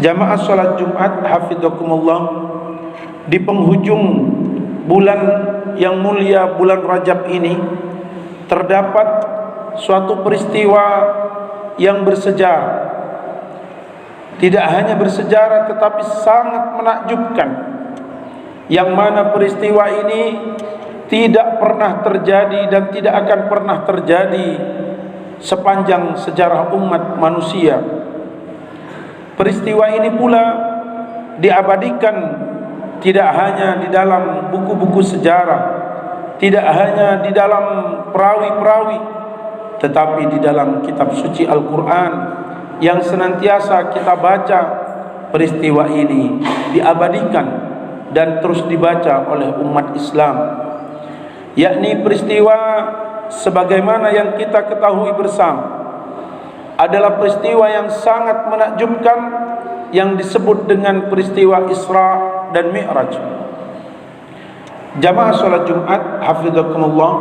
Jamaah salat Jumat hafizakumullah, di penghujung bulan yang mulia, bulan Rajab ini, terdapat suatu peristiwa yang bersejarah. Tidak hanya bersejarah tetapi sangat menakjubkan, yang mana peristiwa ini tidak pernah terjadi dan tidak akan pernah terjadi sepanjang sejarah umat manusia. Peristiwa ini pula diabadikan tidak hanya di dalam buku-buku sejarah, tidak hanya di dalam perawi-perawi, tetapi di dalam kitab suci Al-Quran yang senantiasa kita baca. Peristiwa ini diabadikan dan terus dibaca oleh umat Islam, yakni peristiwa sebagaimana yang kita ketahui bersama, adalah peristiwa yang sangat menakjubkan yang disebut dengan peristiwa Isra dan Mi'raj. Jamaah salat Jumat hafizakumullah,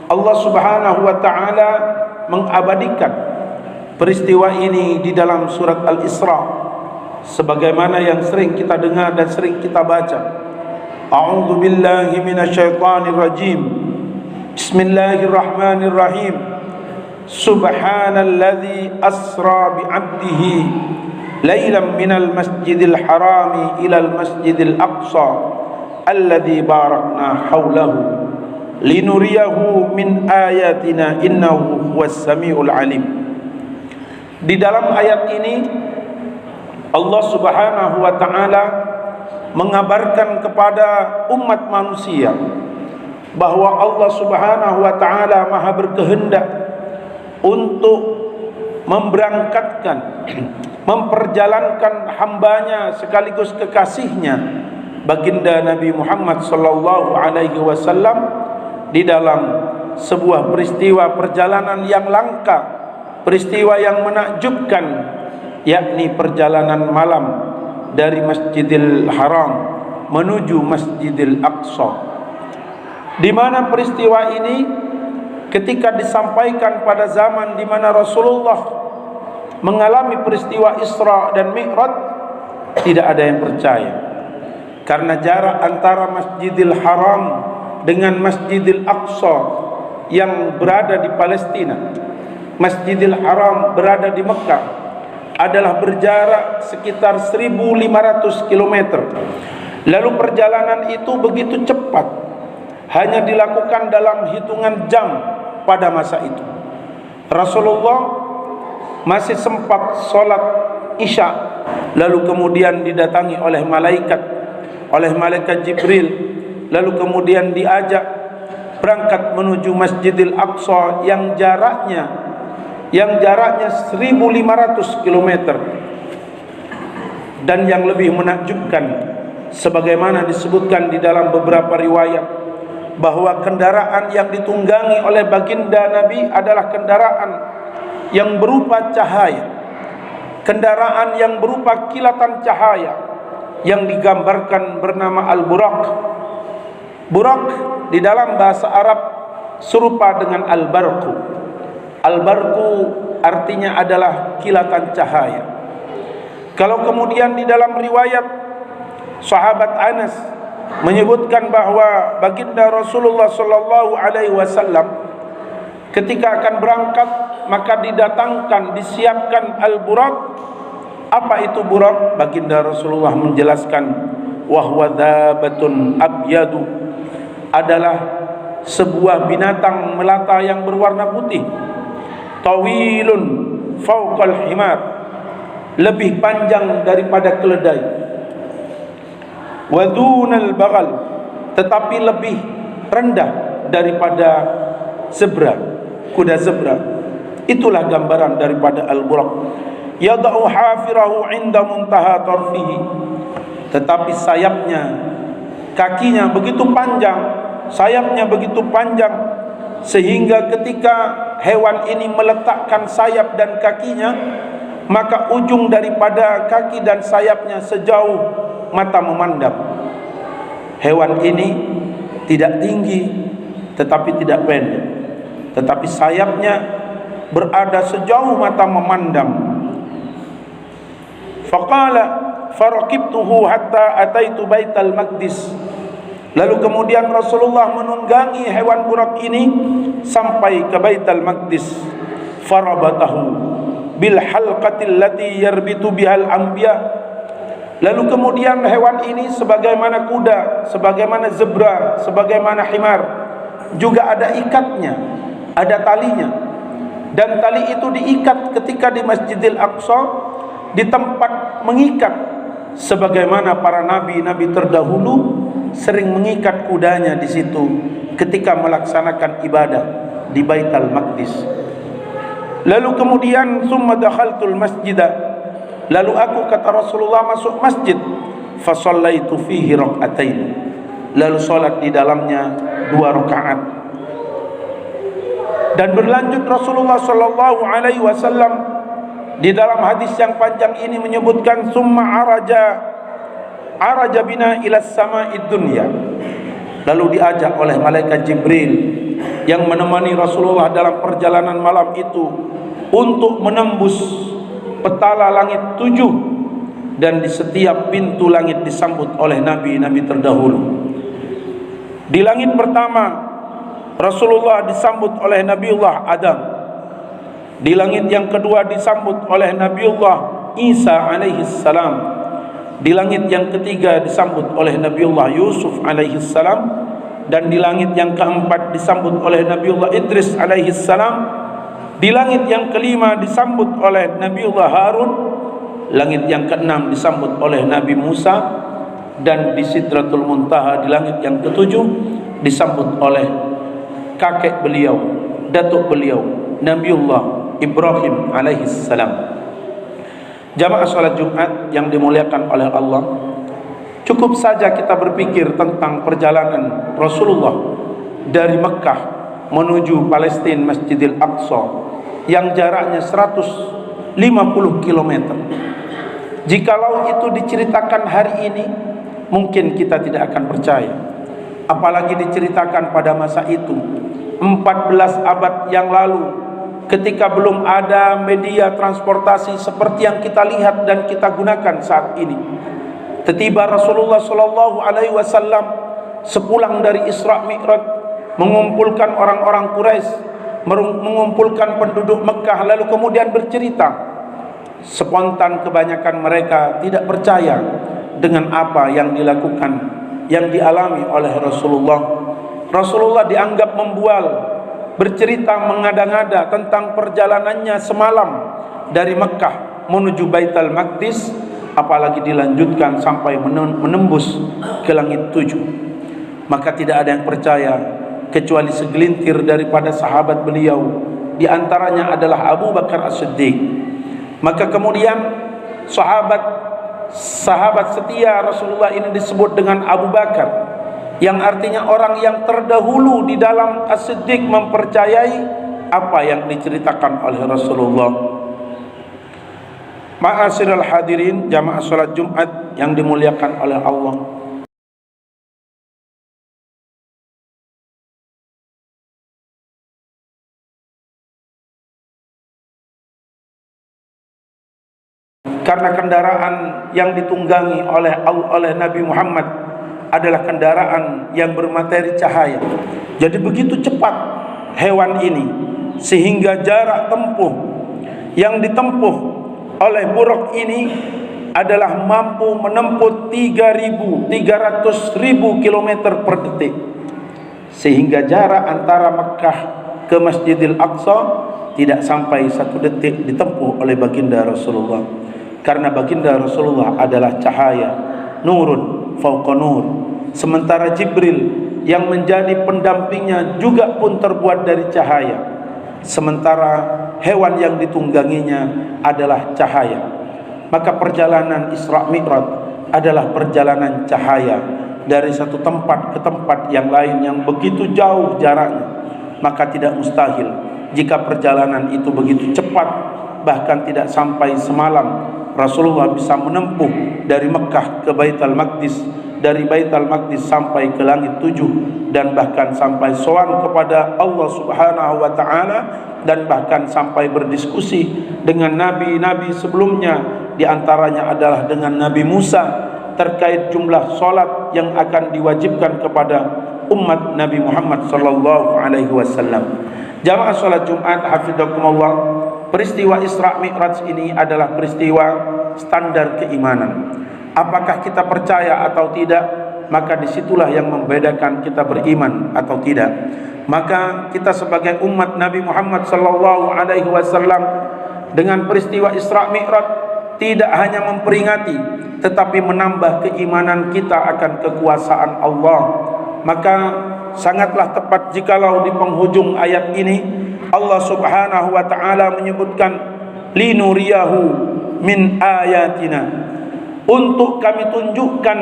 Allah Subhanahu wa taala mengabadikan peristiwa ini di dalam surat Al-Isra sebagaimana yang sering kita dengar dan sering kita baca. A'udzu billahi minasyaitonir rajim. Bismillahirrahmanirrahim. Subhanalladzi asra bi'abdihi lailan minal masjidil harami ilal masjidil aqsa alladzi barakna haulahu linuriyahu min ayatina innahu huwas samiul alim. Di dalam ayat ini Allah Subhanahu wa taala mengabarkan kepada umat manusia bahwa Allah Subhanahu wa taala Maha berkehendak untuk memberangkatkan, memperjalankan hambanya sekaligus kekasihnya baginda Nabi Muhammad sallallahu alaihi wasallam di dalam sebuah peristiwa perjalanan yang langka, peristiwa yang menakjubkan, yakni perjalanan malam dari Masjidil Haram menuju Masjidil Aqsa, di mana peristiwa ini ketika disampaikan pada zaman di mana Rasulullah mengalami peristiwa Isra dan Mi'raj, tidak ada yang percaya, karena jarak antara Masjidil Haram dengan Masjidil Aqsa yang berada di Palestina, Masjidil Haram berada di Mekah, adalah berjarak sekitar 1.500 km. Lalu perjalanan itu begitu cepat, hanya dilakukan dalam hitungan jam pada masa itu. Rasulullah masih sempat sholat Isya, lalu kemudian didatangi oleh malaikat Jibril, lalu kemudian diajak berangkat menuju Masjidil Aqsa yang jaraknya 1.500 km. Dan yang lebih menakjubkan, sebagaimana disebutkan di dalam beberapa riwayat, bahwa kendaraan yang ditunggangi oleh baginda Nabi adalah kendaraan yang berupa cahaya, kendaraan yang berupa kilatan cahaya yang digambarkan bernama Al-Buraq. Buraq di dalam bahasa Arab serupa dengan Al-Barqu. Al-Barqu artinya adalah kilatan cahaya. Kalau kemudian di dalam riwayat sahabat Anas menyebutkan bahwa baginda Rasulullah sallallahu alaihi wasallam ketika akan berangkat maka didatangkan, disiapkan Al-Buraq. Apa itu Buraq? Baginda Rasulullah menjelaskan, wahwa dhabatun abyadu, adalah sebuah binatang melata yang berwarna putih, tawilun fawqal himar, lebih panjang daripada keledai, wadunal bagal, tetapi lebih rendah daripada zebra, kuda zebra. Itulah gambaran daripada Al-Buraq. Yada'u hafirahu inda muntaha tarfihi, tetapi sayapnya, kakinya begitu panjang, sayapnya begitu panjang, sehingga ketika hewan ini meletakkan sayap dan kakinya, maka ujung daripada kaki dan sayapnya sejauh mata memandang. Hewan ini tidak tinggi tetapi tidak pendek, tetapi sayapnya berada sejauh mata memandang. Faqala faraqibtuhu hatta ataitu Baital Maqdis. Lalu kemudian Rasulullah menunggangi hewan burak ini sampai ke Baital Maqdis. Farabatahu bil halqatil lati yarbitu bihal anbiya. Lalu kemudian hewan ini sebagaimana kuda, sebagaimana zebra, sebagaimana himar, juga ada ikatnya, ada talinya. Dan tali itu diikat ketika di Masjidil Aqsa, di tempat mengikat, sebagaimana para nabi-nabi terdahulu sering mengikat kudanya di situ ketika melaksanakan ibadah di Baitul Maqdis. Lalu kemudian summa dakhaltul masjidah. Lalu aku, kata Rasulullah, masuk masjid. Fa shallaitu fihi rak'atain. Lalu salat di dalamnya 2 rakaat. Dan berlanjut Rasulullah sallallahu alaihi wasallam di dalam hadis yang panjang ini menyebutkan summa araja bina ila sama'id dunya. Lalu diajak oleh malaikat Jibril yang menemani Rasulullah dalam perjalanan malam itu untuk menembus petala langit 7, dan di setiap pintu langit disambut oleh nabi-nabi terdahulu. Di langit pertama Rasulullah disambut oleh Nabiullah Adam. Di langit yang kedua disambut oleh Nabiullah Isa alaihi salam. Di langit yang ketiga disambut oleh Nabiullah Yusuf alaihi salam. Dan di langit yang keempat disambut oleh Nabiullah Idris alaihi salam. Di langit yang kelima disambut oleh Nabiullah Harun. Langit yang keenam disambut oleh Nabi Musa. Dan di Sidratul Muntaha di langit yang ketujuh disambut oleh kakek beliau, datuk beliau, Nabiullah Ibrahim alaihi salam. Jamaah salat Jumat yang dimuliakan oleh Allah, cukup saja kita berpikir tentang perjalanan Rasulullah dari Mekah menuju Palestina, Masjidil Aqsa, yang jaraknya 150 km. Jikalau itu diceritakan hari ini, mungkin kita tidak akan percaya. Apalagi diceritakan pada masa itu, 14 abad yang lalu, ketika belum ada media transportasi seperti yang kita lihat dan kita gunakan saat ini. Tiba Rasulullah sallallahu alaihi wasallam sepulang dari Isra Mi'raj, mengumpulkan orang-orang Quraisy, mengumpulkan penduduk Mekah, lalu kemudian bercerita. Spontan kebanyakan mereka tidak percaya dengan apa yang dilakukan, yang dialami oleh Rasulullah. Rasulullah dianggap membual, bercerita mengada-ngada tentang perjalanannya semalam dari Mekah menuju Baitul Maqdis, apalagi dilanjutkan sampai menembus ke langit 7. Maka tidak ada yang percaya kecuali segelintir daripada sahabat beliau, di antaranya adalah Abu Bakar As-Siddiq. Maka kemudian sahabat setia Rasulullah ini disebut dengan Abu Bakar, yang artinya orang yang terdahulu di dalam As-Siddiq mempercayai apa yang diceritakan oleh Rasulullah. Ma'asyiral hadirin jamaah salat Jumat yang dimuliakan oleh Allah, karena kendaraan yang ditunggangi oleh Nabi Muhammad adalah kendaraan yang bermateri cahaya. Jadi begitu cepat hewan ini, sehingga jarak tempuh yang ditempuh oleh burak ini adalah mampu menempuh 300.000 km per detik. Sehingga jarak antara Mekah ke Masjidil Aqsa tidak sampai 1 detik ditempuh oleh baginda Rasulullah. Karena baginda Rasulullah adalah cahaya, nurun fauqa nur. Sementara Jibril yang menjadi pendampingnya juga pun terbuat dari cahaya. Sementara hewan yang ditungganginya adalah cahaya. Maka perjalanan Isra Mi'raj adalah perjalanan cahaya dari satu tempat ke tempat yang lain yang begitu jauh jaraknya. Maka tidak mustahil jika perjalanan itu begitu cepat, bahkan tidak sampai semalam, Rasulullah bisa menempuh dari Mekah ke Baitul Maqdis, dari Baitul Maqdis sampai ke langit 7, dan bahkan sampai sowan kepada Allah Subhanahu wa taala, dan bahkan sampai berdiskusi dengan nabi-nabi sebelumnya di antaranya adalah dengan Nabi Musa terkait jumlah solat yang akan diwajibkan kepada umat Nabi Muhammad sallallahu alaihi wasallam. Jamaah solat Jumat hafizakumullah, peristiwa Isra Mi'raj ini adalah peristiwa standar keimanan. Apakah kita percaya atau tidak, maka disitulah yang membedakan kita beriman atau tidak. Maka kita sebagai umat Nabi Muhammad sallallahu alaihi wasallam dengan peristiwa Isra Mi'raj tidak hanya memperingati, tetapi menambah keimanan kita akan kekuasaan Allah. Maka sangatlah tepat jikalau di penghujung ayat ini Allah Subhanahu wa taala menyebutkan linuriyahu min ayatina, untuk kami tunjukkan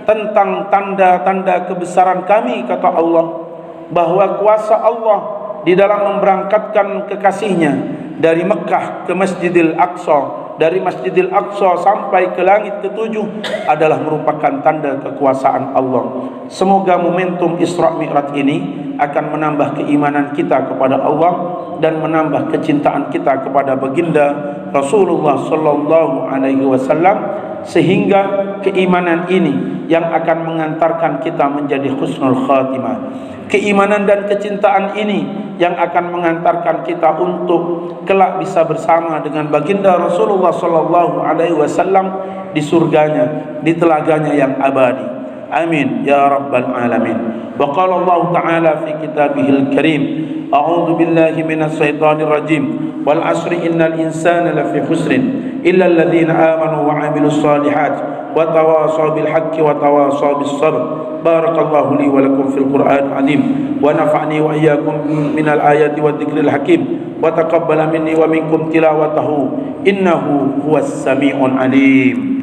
tentang tanda-tanda kebesaran kami, kata Allah, bahwa kuasa Allah di dalam memberangkatkan kekasihnya dari Mekah ke Masjidil Aqsa, dari Masjidil Aqsa sampai ke langit ketujuh adalah merupakan tanda kekuasaan Allah. Semoga momentum Isra Mi'raj ini akan menambah keimanan kita kepada Allah dan menambah kecintaan kita kepada baginda Rasulullah sallallahu alaihi wasallam, sehingga keimanan ini yang akan mengantarkan kita menjadi husnul khatimah. Keimanan dan kecintaan ini yang akan mengantarkan kita untuk kelak bisa bersama dengan baginda Rasulullah sallallahu alaihi wasallam di surganya, di telaganya yang abadi. Amin ya rabbal alamin. Wa qala Allah ta'ala fi kitabihil karim, a'udzu billahi minas syaitonir rajim, wal 'asri innal insana lafi khusrin illa alladhina amanu wa 'amilus shalihat wa tawasaw bil haqqi wa tawasaw bis sabr. Barakallahu li wa lakum fil Qur'anil 'azim wa nafa'ni wa iyyakum minal ayati wad dzikril hakim wa taqabbala minni wa minkum tilawatahu innahu huwas sami'un 'alim.